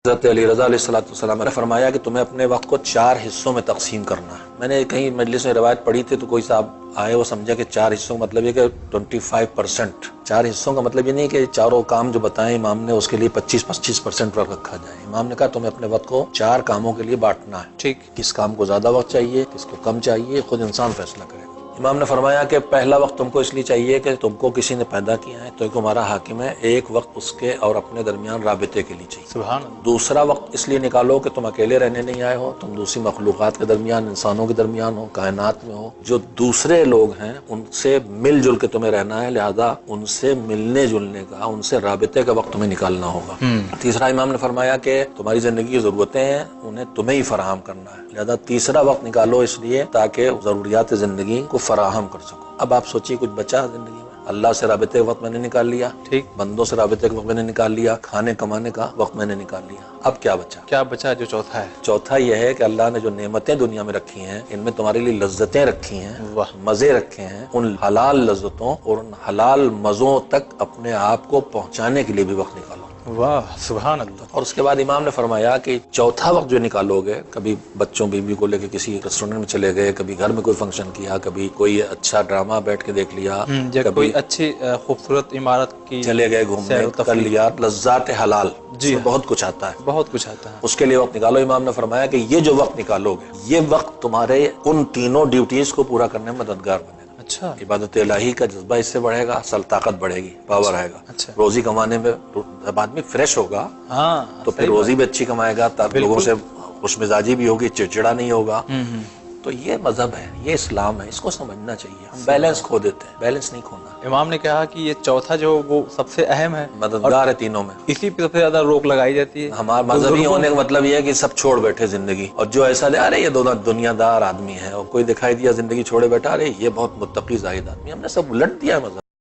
حضرت علی رضا علیہ السلام نے فرمایا کہ تمہیں اپنے وقت کو 4 حصوں میں تقسیم کرنا ہے۔ میں نے کہیں مجلس میں روایت پڑھی تھی تو کوئی صاحب آئے وہ سمجھا کہ 4 حصوں کا مطلب یہ کہ 25%۔ 4 حصوں کا مطلب یہ نہیں کہ چاروں کام جو بتائیں امام نے اس کے لیے 25% وقت رکھا جائے۔ امام نے کہا تمہیں اپنے وقت کو 4 کاموں کے لیے بانٹنا ہے، ٹھیک، کس کام کو زیادہ وقت چاہیے، کس کو کم چاہیے، خود انسان فیصلہ کرے۔ امام نے فرمایا کہ پہلا وقت تم کو اس لیے چاہیے کہ تم کو کسی نے پیدا کیا ہے تو تمہارا حاکم ہے، ایک وقت اس کے اور اپنے درمیان رابطے کے لیے چاہیے۔ سبحان اللہ۔ دوسرا وقت اس لیے نکالو کہ تم اکیلے رہنے نہیں آئے ہو، تم دوسری مخلوقات کے درمیان، انسانوں کے درمیان ہو، کائنات میں ہو، جو دوسرے لوگ ہیں ان سے مل جل کے تمہیں رہنا ہے، لہذا ان سے ملنے جلنے کا، ان سے رابطے کا وقت تمہیں نکالنا ہوگا۔ تیسرا امام نے فرمایا کہ تمہاری زندگی کی ضرورتیں ہیں انہیں تمہیں ہی فراہم کرنا ہے، لہذا تیسرا وقت نکالو اس لیے تاکہ ضروریات زندگی کو فراہم کر سکو۔ اب آپ سوچیے کچھ بچا زندگی میں؟ اللہ سے رابطے کا وقت میں نے نکال لیا، ٹھیک، بندوں سے رابطے کا وقت میں نے نکال لیا، کھانے کمانے کا وقت میں نے نکال لیا، اب کیا بچا؟ کیا بچا جو چوتھا ہے؟ چوتھا یہ ہے کہ اللہ نے جو نعمتیں دنیا میں رکھی ہیں ان میں تمہارے لیے لذتیں رکھی ہیں، مزے رکھے ہیں، ان حلال لذتوں اور ان حلال مزوں تک اپنے آپ کو پہنچانے کے لیے بھی وقت نکالو۔ واہ سبحان اللہ۔ اور اس کے بعد امام نے فرمایا کہ چوتھا وقت جو نکالو گے، کبھی بچوں بیوی کو لے کے کسی ریسٹورینٹ میں چلے گئے، کبھی گھر میں کوئی فنکشن کیا، کبھی کوئی اچھا ڈرامہ بیٹھ کے دیکھ لیا، کبھی کوئی اچھی خوبصورت عمارت کی چلے گئے گھومنے کر لیا، لذات حلال، جی بہت کچھ آتا ہے، بہت کچھ آتا ہے، اس کے لیے وقت نکالو۔ امام نے فرمایا کہ یہ جو وقت نکالو گے یہ وقت تمہارے ان تینوں ڈیوٹیز کو پورا کرنے میں مددگار بنے گا۔ اچھا، عبادت الہی کا جذبہ اس سے بڑھے گا، اصل طاقت بڑھے گی، پاور آئے گا۔ اچھا، روزی کمانے میں جب آدمی فریش ہوگا تو پھر روزی بھی اچھی کمائے گا، لوگوں سے خوش مزاجی بھی ہوگی، چڑچڑا نہیں ہوگا۔ تو یہ مذہب ہے، یہ اسلام ہے، اس کو سمجھنا چاہیے۔ ہم بیلنس کھو دیتے ہیں، بیلنس نہیں کھونا۔ امام نے کہا کہ یہ چوتھا جو وہ سب سے اہم ہے، مددگار ہے تینوں میں، اسی پہ سب سے زیادہ روک لگائی جاتی ہے۔ ہمارا مذہبی ہونے کا مطلب یہ ہے کہ سب چھوڑ بیٹھے زندگی، اور جو ایسا دے ارے یہ دنیا دار آدمی ہے، اور کوئی دکھائی دیا زندگی چھوڑے بیٹھا ارے یہ بہت متقی زاہد آدمی، ہم نے سب الٹ دیا مذہب۔